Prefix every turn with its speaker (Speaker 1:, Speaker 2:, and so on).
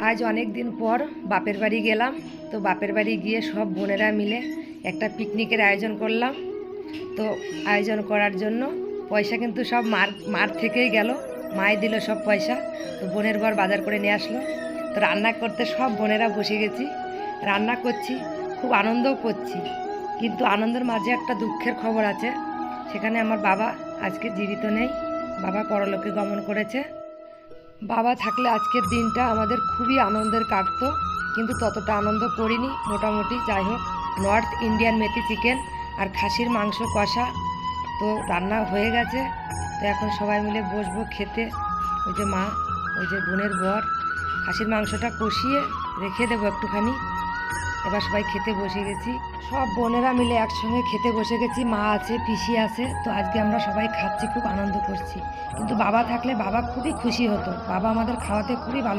Speaker 1: আজ অনেক দিন পর বাপের বাড়ি গেলাম। তো বাপের বাড়ি গিয়ে সব বোনেরা মিলে একটা পিকনিকের আয়োজন করলাম। তো আয়োজন করার জন্য পয়সা কিন্তু সব মার থেকেই গেল, মাই দিল সব পয়সা। তো বোনের বর বাজার করে নিয়ে আসলো। তো রান্না করতে সব বোনেরা বসে গেছি, রান্না করছি, খুব আনন্দও করছি। কিন্তু আনন্দের মাঝে একটা দুঃখের খবর আছে, সেখানে আমার বাবা আজকে জীবিত নেই, বাবা পরলোকে গমন করেছে। বাবা থাকলে আজকের দিনটা আমাদের খুবই আনন্দের কাটতো, কিন্তু ততটা আনন্দ করিনি। মোটামুটি যাই হোক, নর্থ ইন্ডিয়ান মেথি চিকেন আর খাসির মাংস কষা তো রান্না হয়ে গেছে। তো এখন সবাই মিলে বসবো খেতে। ওই যে মা, ওই যে বোনের বর, খাসির মাংসটা কষিয়ে রেখে দেবো একটুখানি। এবার সবাই খেতে বসে গেছি, সব বোনেরা মিলে একসঙ্গে খেতে বসে গেছি। মা আছে, পিসি আছে। তো আজকে আমরা সবাই খাচ্ছি, খুব আনন্দ করছি। কিন্তু বাবা থাকলে বাবা খুবই খুশি হতো, বাবা আমাদের খাওয়াতে খুবই ভালো।